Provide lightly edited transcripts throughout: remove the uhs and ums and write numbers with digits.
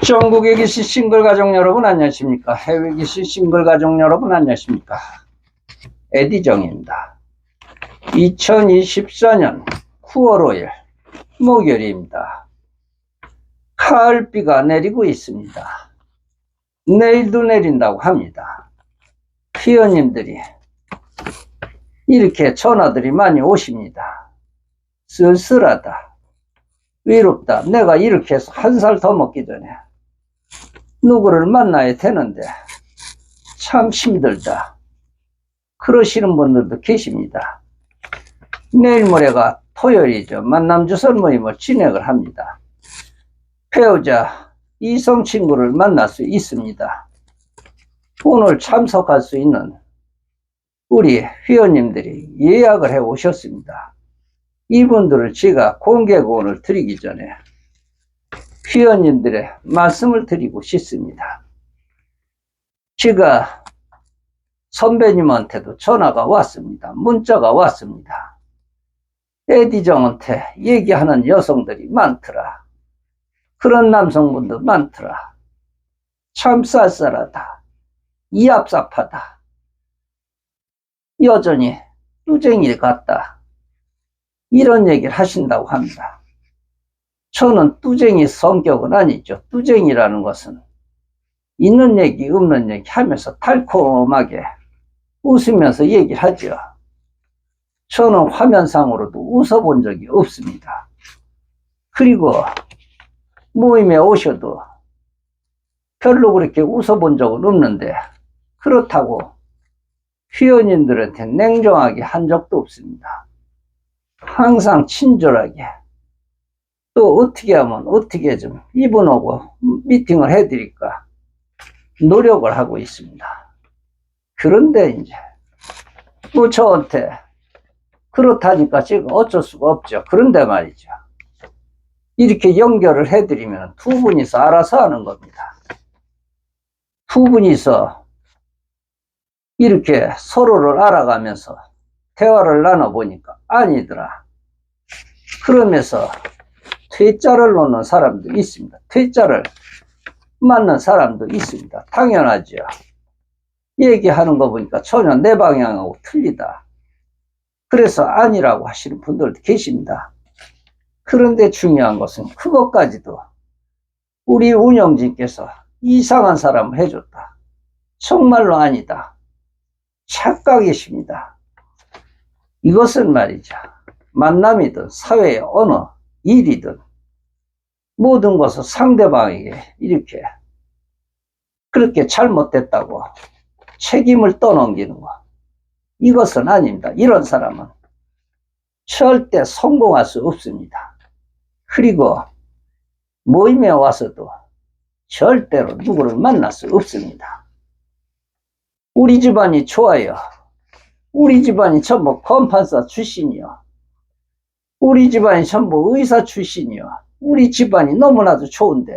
전국에 계신 싱글 가족 여러분 안녕하십니까? 해외에 계신 싱글 가족 여러분 안녕하십니까? 에디정입니다. 2024년 9월 5일 목요일입니다. 가을비가 내리고 있습니다. 내일도 내린다고 합니다. 회원님들이 이렇게 전화들이 많이 오십니다. 쓸쓸하다, 외롭다, 내가 이렇게 해서 한 살 더 먹기 전에 누구를 만나야 되는데 참 힘들다, 그러시는 분들도 계십니다. 내일 모레가 토요일이죠. 만남주설 모임을 진행을 합니다. 배우자 이성 친구를 만날 수 있습니다. 오늘 참석할 수 있는 우리 회원님들이 예약을 해 오셨습니다. 이분들을 제가 공개구원을 드리기 전에 회원님들의 말씀을 드리고 싶습니다. 제가 선배님한테도 전화가 왔습니다. 문자가 왔습니다. 에디정한테 얘기하는 여성들이 많더라. 그런 남성분도 많더라. 참 쌀쌀하다, 이압삽하다, 여전히 뚜쟁이 같다, 이런 얘기를 하신다고 합니다. 저는 뚜쟁이 성격은 아니죠. 뚜쟁이라는 것은 있는 얘기 없는 얘기 하면서 달콤하게 웃으면서 얘기를 하죠. 저는 화면상으로도 웃어본 적이 없습니다. 그리고 모임에 오셔도 별로 그렇게 웃어본 적은 없는데, 그렇다고 회원님들한테 냉정하게 한 적도 없습니다. 항상 친절하게, 또 어떻게 하면 어떻게 좀 이분하고 미팅을 해드릴까 노력을 하고 있습니다. 그런데 이제 뭐 저한테 그렇다니까 지금 어쩔 수가 없죠. 그런데 말이죠, 이렇게 연결을 해드리면 두 분이서 알아서 하는 겁니다. 두 분이서 이렇게 서로를 알아가면서 대화를 나눠보니까 아니더라, 그러면서 퇴짜를 놓는 사람도 있습니다. 퇴짜를 맞는 사람도 있습니다. 당연하죠. 얘기하는 거 보니까 전혀 내 방향하고 틀리다, 그래서 아니라고 하시는 분들도 계십니다. 그런데 중요한 것은 그것까지도 우리 운영진께서 이상한 사람을 해줬다, 정말로 아니다, 착각이십니다. 이것은 말이죠, 만남이든 사회의 어느 일이든 모든 것을 상대방에게 이렇게 그렇게 잘못됐다고 책임을 떠넘기는 것, 이것은 아닙니다. 이런 사람은 절대 성공할 수 없습니다. 그리고 모임에 와서도 절대로 누구를 만날 수 없습니다. 우리 집안이 좋아요, 우리 집안이 전부 검판사 출신이요, 우리 집안이 전부 의사 출신이요, 우리 집안이 너무나도 좋은데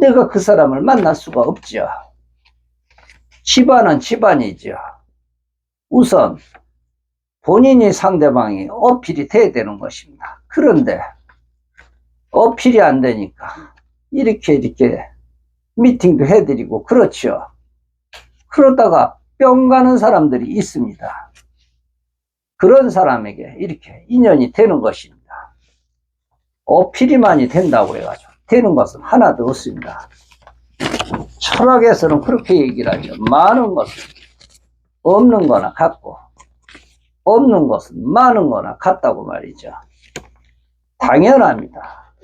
내가 그 사람을 만날 수가 없죠. 집안은 집안이죠. 우선 본인이 상대방이 어필이 돼야 되는 것입니다. 그런데 어필이 안 되니까 이렇게 미팅도 해드리고 그렇죠. 그러다가 뿅 가는 사람들이 있습니다. 그런 사람에게 이렇게 인연이 되는 것입니다. 어필이 많이 된다고 해가지고 되는 것은 하나도 없습니다. 철학에서는 그렇게 얘기를 하죠. 많은 것은 없는 거나 같고, 없는 것은 많은 거나 같다고 말이죠. 당연합니다.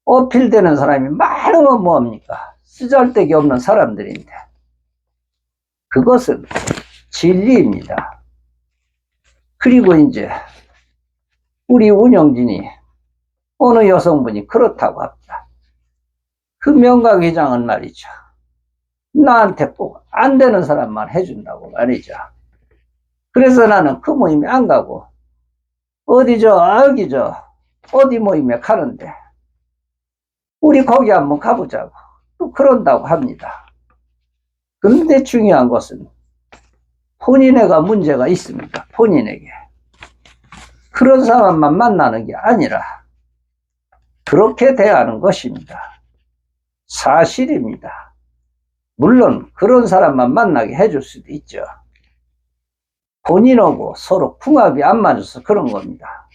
어필되는 사람이 많으면 뭐합니까? 쓰잘데기 없는 사람들인데, 그것은 진리입니다. 그리고 이제 우리 운영진이 어느 여성분이 그렇다고 합니다. 그 명각회장은 말이죠, 나한테 꼭 안 되는 사람만 해준다고 말이죠. 그래서 나는 그 모임에 안 가고 어디 모임에 가는데 우리 거기 한번 가보자고 또 그런다고 합니다. 그런데 중요한 것은 본인에게 문제가 있습니다. 본인에게. 그런 사람만 만나는 게 아니라 그렇게 대하는 것입니다. 사실입니다. 물론 그런 사람만 만나게 해줄 수도 있죠. 본인하고 서로 궁합이 안 맞아서 그런 겁니다.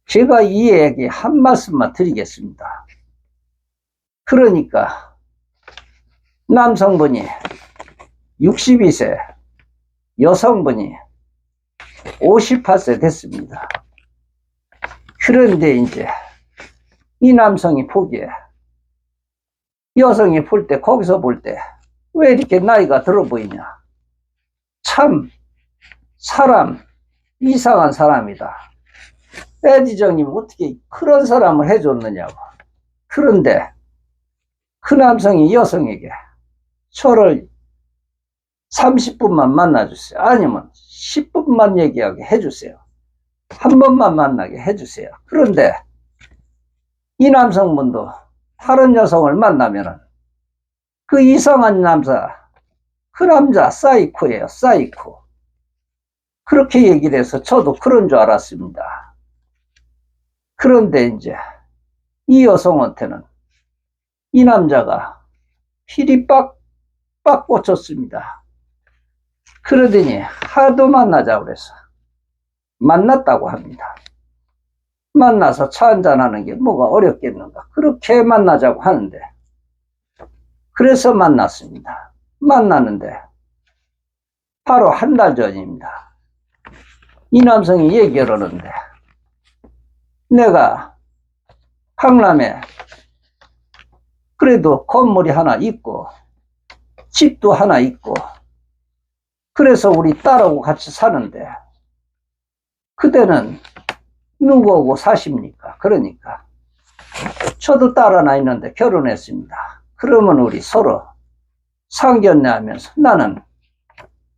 제가 이 얘기 한 말씀만 드리겠습니다. 그러니까 남성분이 62세, 여성분이 58세 됐습니다. 그런데 이제 이 남성이 보기에 여성이 볼 때, 거기서 볼 때 왜 이렇게 나이가 들어 보이냐. 참 사람 이상한 사람이다. 에디정님 어떻게 그런 사람을 해줬느냐고. 그런데 그 남성이 여성에게 저를 30분만 만나주세요. 아니면 10분만 얘기하게 해주세요. 한 번만 만나게 해주세요. 그런데 이 남성분도 다른 여성을 만나면은 그 이상한 남자, 그 남자 사이코예요. 사이코. 그렇게 얘기를 해서 저도 그런 줄 알았습니다. 그런데 이제 이 여성한테는 이 남자가 필이 빡빡 꽂혔습니다. 그러더니 하도 만나자고 그래서 만났다고 합니다. 만나서 차 한잔하는 게 뭐가 어렵겠는가. 그렇게 만나자고 하는데 그래서 만났습니다. 만났는데 바로 한 달 전입니다. 이 남성이 얘기를 하는데 내가 강남에 그래도 건물이 하나 있고 집도 하나 있고 그래서 우리 딸하고 같이 사는데 그대는 누구하고 사십니까? 그러니까 저도 딸 하나 있는데 결혼했습니다. 그러면 우리 서로 상견례 하면서 나는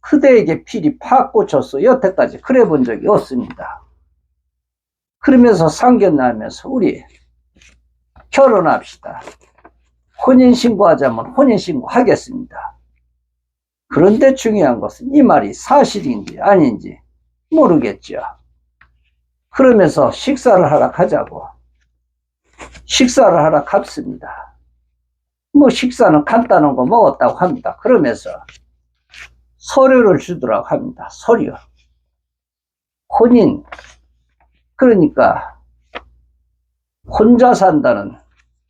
그대에게 필이 팍 꽂혔어. 여태까지 그래 본 적이 없습니다. 그러면서 상견례 하면서 우리 결혼합시다. 혼인신고하자면 혼인신고 하겠습니다. 그런데 중요한 것은 이 말이 사실인지 아닌지 모르겠죠. 그러면서 식사를 하러 가자고. 식사를 하러 갔습니다. 뭐 식사는 간단한 거 먹었다고 합니다. 그러면서 서류를 주더라고 합니다. 서류. 혼인. 그러니까 혼자 산다는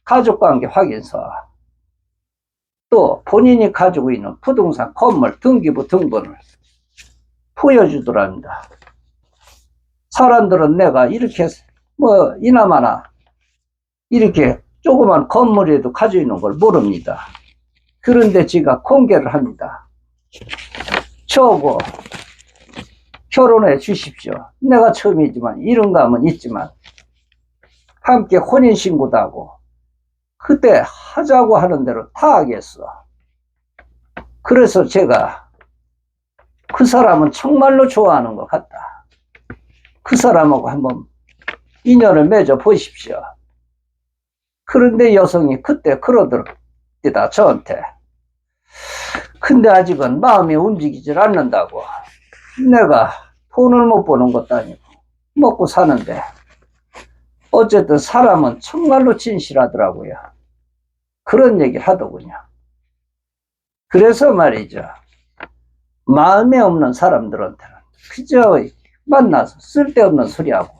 가족관계 확인서. 또 본인이 가지고 있는 부동산 건물 등기부 등본을 보여주더랍니다. 사람들은 내가 이렇게 뭐 이나마나 이렇게 조그만 건물에도 가지고 있는 걸 모릅니다. 그런데 제가 공개를 합니다. 저거 결혼해 주십시오. 내가 처음이지만 이런 감은 있지만 함께 혼인신고도 하고 그때 하자고 하는 대로 다 하겠어. 그래서 제가 그 사람은 정말로 좋아하는 것 같다. 그 사람하고 한번 인연을 맺어 보십시오. 그런데 여성이 그때 그러더랍니다. 저한테. 근데 아직은 마음이 움직이질 않는다고. 내가 돈을 못 버는 것도 아니고 먹고 사는데 어쨌든 사람은 정말로 진실하더라고요. 그런 얘기를 하더군요. 그래서 말이죠. 마음에 없는 사람들한테는 그저 만나서 쓸데없는 소리하고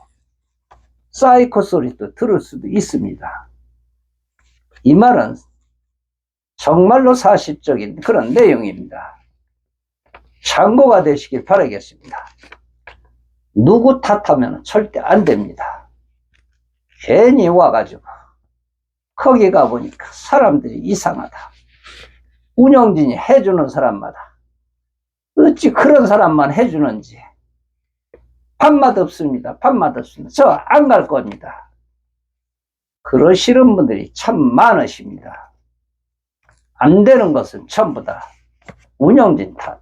사이코 소리도 들을 수도 있습니다. 이 말은 정말로 사실적인 그런 내용입니다. 참고가 되시길 바라겠습니다. 누구 탓하면 절대 안 됩니다. 괜히 와가지고 거기 가보니까 사람들이 이상하다. 운영진이 해주는 사람마다 어찌 그런 사람만 해주는지 밥맛 없습니다. 밥맛 없습니다. 저 안 갈 겁니다. 그러시는 분들이 참 많으십니다. 안 되는 것은 전부 다 운영진 탓.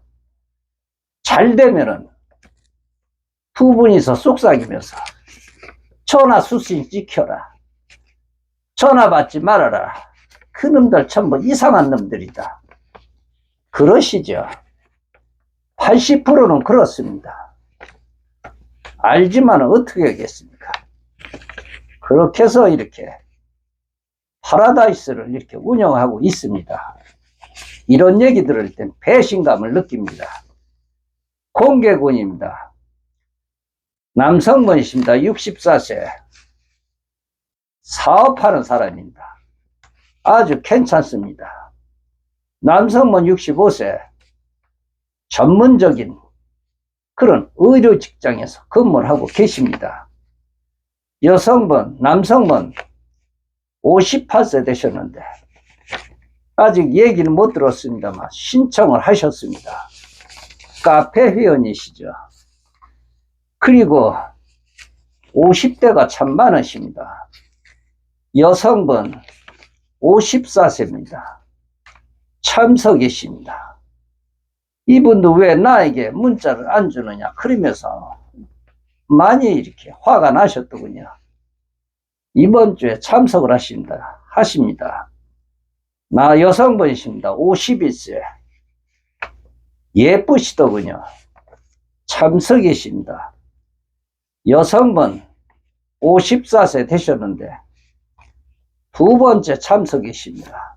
잘 되면은 두 분이서 속삭이면서 전화 수신 지켜라. 전화 받지 말아라. 그 놈들 전부 이상한 놈들이다. 그러시죠. 80%는 그렇습니다. 알지만 어떻게 하겠습니까? 그렇게 해서 이렇게 파라다이스를 이렇게 운영하고 있습니다. 이런 얘기 들을 땐 배신감을 느낍니다. 공개군입니다. 남성분이십니다. 64세. 사업하는 사람입니다. 아주 괜찮습니다. 남성분 65세. 전문적인 그런 의료 직장에서 근무를 하고 계십니다. 여성분, 남성분 58세 되셨는데 아직 얘기는 못 들었습니다만 신청을 하셨습니다. 카페 회원이시죠. 그리고 50대가 참 많으십니다. 여성분 54세입니다. 참석이십니다. 이분도 왜 나에게 문자를 안 주느냐 그러면서 많이 이렇게 화가 나셨더군요. 이번 주에 참석을 하십니다. 나 여성분이십니다. 51세. 예쁘시더군요. 참석이십니다. 여성분 54세 되셨는데 두 번째 참석이십니다.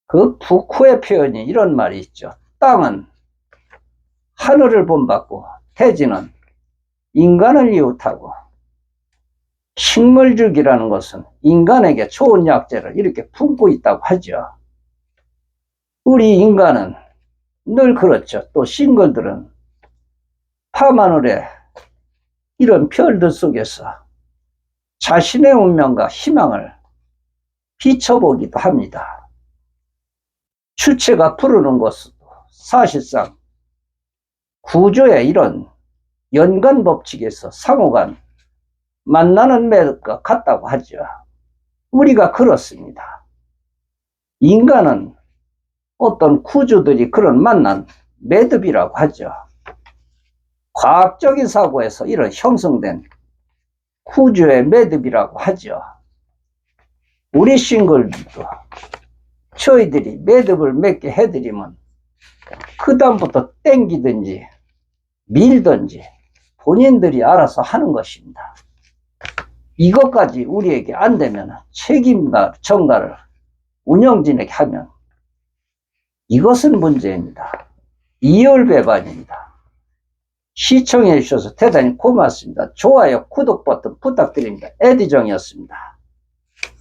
그 북후의 표현이 이런 말이 있죠. 땅은 하늘을 본받고 태지는 인간을 이웃하고 식물주기라는 것은 인간에게 좋은 약재를 이렇게 품고 있다고 하죠. 우리 인간은 늘 그렇죠. 또 싱글들은 밤하늘에 이런 별들 속에서 자신의 운명과 희망을 비춰보기도 합니다. 주체가 부르는 것도 사실상 구조의 이런 연관 법칙에서 상호간 만나는 매듭과 같다고 하죠. 우리가 그렇습니다. 인간은 어떤 구조들이 그런 만난 매듭이라고 하죠. 과학적인 사고에서 이런 형성된 구조의 매듭이라고 하죠. 우리 싱글들도 저희들이 매듭을 맺게 해드리면 그 다음부터 땡기든지 밀든지 본인들이 알아서 하는 것입니다. 이것까지 우리에게 안 되면 책임과 전가를 운영진에게 하면 이것은 문제입니다. 이율배반입니다. 시청해 주셔서 대단히 고맙습니다. 좋아요, 구독 버튼 부탁드립니다. 에디정이었습니다.